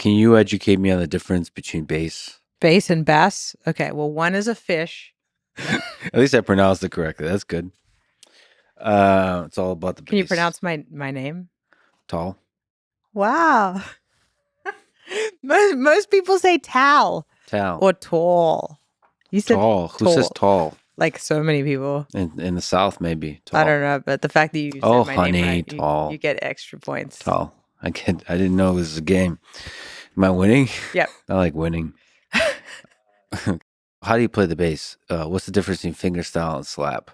Can you educate me on the difference between bass? Bass and bass? Okay, well, one is a fish. At least I pronounced it correctly. That's good. It's all about the bass. Can you pronounce my name? Tal? Wow. most people say Tal. Tal. Or tall. You said tall. Who says tall? Like so many people. In the South, maybe. Tall. I don't know, but the fact that you said my honey, name right, tall. You get extra points. Tall. I didn't know it was a game. Am I winning? Yep. I like winning. How do you play the bass? What's the difference between fingerstyle and slap?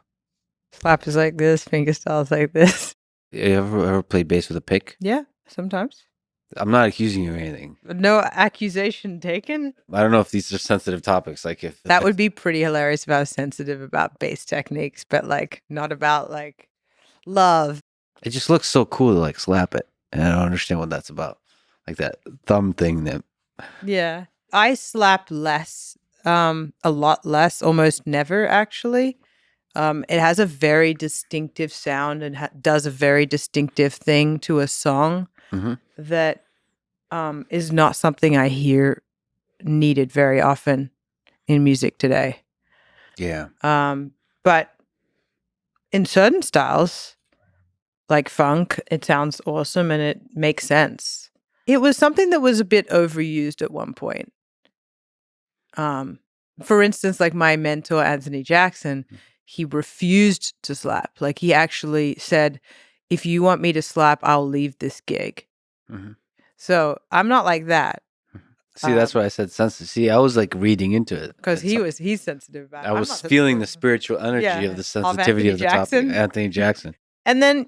Slap is like this, fingerstyle is like this. You ever play bass with a pick? Yeah, sometimes. I'm not accusing you of anything. No accusation taken. I don't know if these are sensitive topics. Like if that would be pretty hilarious if I was sensitive about bass techniques, but like not about like love. It just looks so cool to like slap it, and I don't understand what that's about. Like that thumb thing that. Yeah, I slapped less, a lot less, almost never actually. It has a very distinctive sound and does a very distinctive thing to a song. Mm-hmm. That is not something I hear needed very often in music today. Yeah. But in certain styles, like funk, it sounds awesome and it makes sense. It was something that was a bit overused at one point. For instance, like my mentor, Anthony Jackson, he refused to slap. Like he actually said, if you want me to slap, I'll leave this gig. Mm-hmm. So I'm not like that. See, that's why I said sensitive. See, I was like reading into it. Because he's sensitive about it. I was feeling the spiritual energy of the sensitivity of the topic. Anthony Jackson. And then,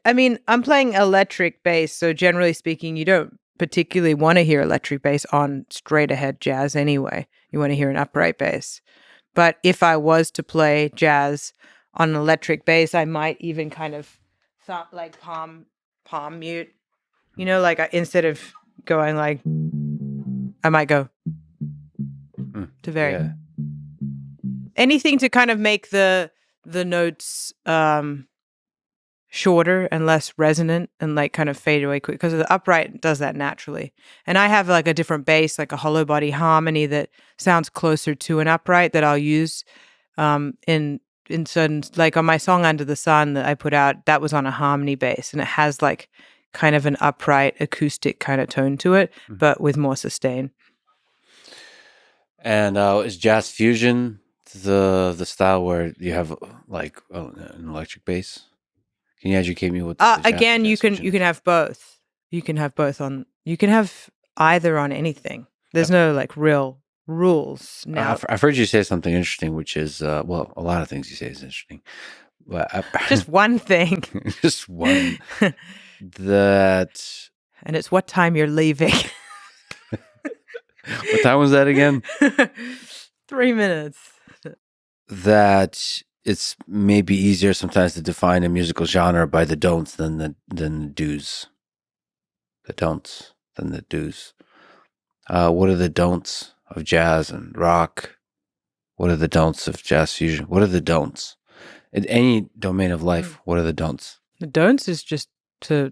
I mean, I'm playing electric bass. So generally speaking, you don't particularly want to hear electric bass on straight ahead jazz anyway. You want to hear an upright bass. But if I was to play jazz on an electric bass, I might even kind of like palm mute. You know, like instead of going like, I might go to very anything to kind of make the notes shorter and less resonant and like kind of fade away quick, because the upright does that naturally. And I have like a different bass, like a hollow body harmony that sounds closer to an upright that I'll use in certain, like on my song Under the Sun that I put out, that was on a harmony bass, and it has like kind of an upright acoustic kind of tone to it, but with more sustain. And is jazz fusion the style where you have like an electric bass? Can you educate me with again, you can have both. You can have both on. You can have either on anything. There's no like real rules now. I've heard you say something interesting, which is well, a lot of things you say is interesting, but just one thing. Just one. That. And it's what time you're leaving. What time was that again? 3 minutes. That it's maybe easier sometimes to define a musical genre by the don'ts than the do's. The don'ts than the do's. What are the don'ts of jazz and rock? What are the don'ts of jazz fusion? What are the don'ts? In any domain of life, what are the don'ts? The don'ts is just to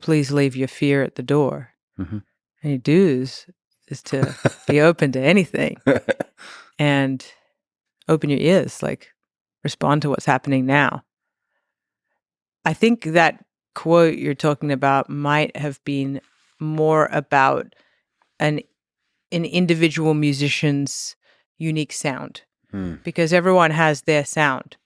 please leave your fear at the door. Mm-hmm. Any do's is to be open to anything and open your ears, like respond to what's happening now. I think that quote you're talking about might have been more about an individual musician's unique sound, because everyone has their sound.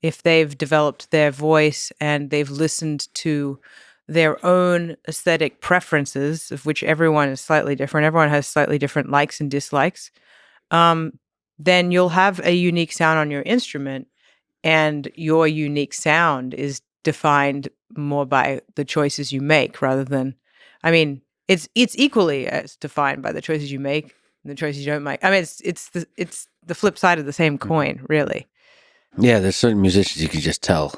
If they've developed their voice and they've listened to their own aesthetic preferences, of which everyone is slightly different, everyone has slightly different likes and dislikes, then you'll have a unique sound on your instrument, and your unique sound is defined more by the choices you make rather than, I mean, it's equally as defined by the choices you make and the choices you don't make. I mean, it's the flip side of the same coin, really. Yeah, there's certain musicians you can just tell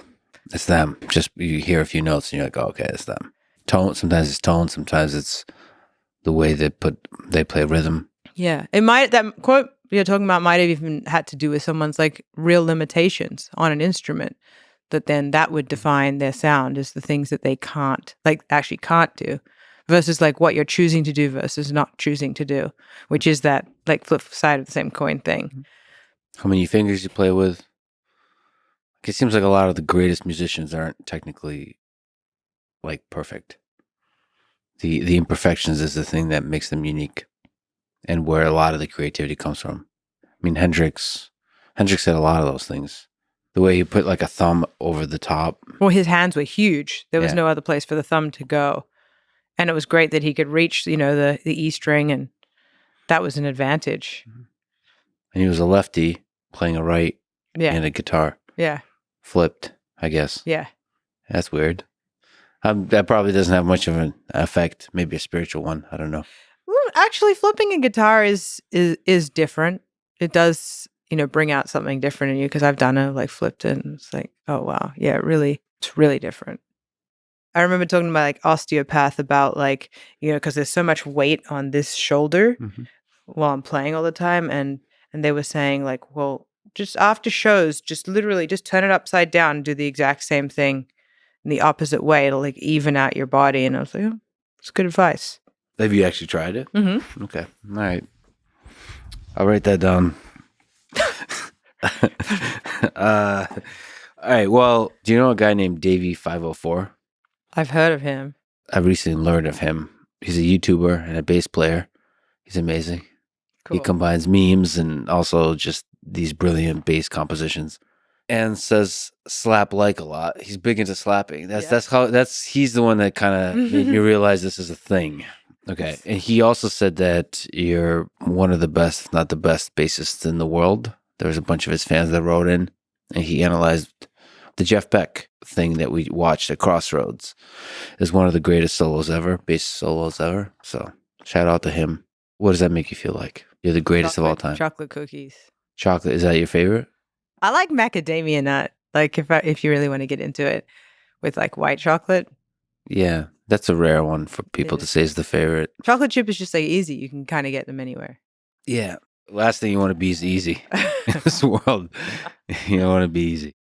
it's them. Just you hear a few notes and you're like, oh, okay, it's them. Tone. Sometimes it's tone. Sometimes it's the way they play rhythm. Yeah, that quote you're talking about might have even had to do with someone's like real limitations on an instrument. That then that would define their sound as the things that they can't do. versus like what you're choosing to do versus not choosing to do, which is that like flip side of the same coin thing. How many fingers you play with? It seems like a lot of the greatest musicians aren't technically like perfect. The imperfections is the thing that makes them unique, and where a lot of the creativity comes from. I mean, Hendrix had a lot of those things. The way he put like a thumb over the top. Well, his hands were huge. There was Yeah. no other place for the thumb to go. And it was great that he could reach, you know, the E string, and that was an advantage. And he was a lefty playing a right and a guitar. Yeah. Flipped, I guess. Yeah. That's weird. That probably doesn't have much of an effect. Maybe a spiritual one. I don't know. Well, actually, flipping a guitar is different. It does, you know, bring out something different in you, because I've done it, like flipped it, and it's like, oh wow, yeah, it's really different. I remember talking to my like osteopath about like, you know, because there's so much weight on this shoulder while I'm playing all the time, and they were saying like, well, just after shows, just literally just turn it upside down and do the exact same thing in the opposite way. It'll like even out your body. And I was like, oh, it's good advice. Have you actually tried it? Mm-hmm. Okay. All right. I'll write that down. All right. Well, do you know a guy named Davey504? I've heard of him. I recently learned of him. He's a YouTuber and a bass player. He's amazing. Cool. He combines memes and also just these brilliant bass compositions, and says slap like a lot. He's big into slapping. He's the one that kind of made me realize this is a thing. Okay. And he also said that you're one of the best, if not the best bassists in the world. There was a bunch of his fans that wrote in, and he analyzed the Jeff Beck thing that we watched at Crossroads is one of the greatest solos ever, bass solos ever. So shout out to him. What does that make you feel like? You're the greatest of all time. Chocolate cookies. Chocolate, is that your favorite? I like macadamia nut. Like if you really want to get into it with like white chocolate. Yeah, that's a rare one for people to say is the favorite. Chocolate chip is just like easy. You can kind of get them anywhere. Yeah. Last thing you want to be is easy in this world. You don't want to be easy.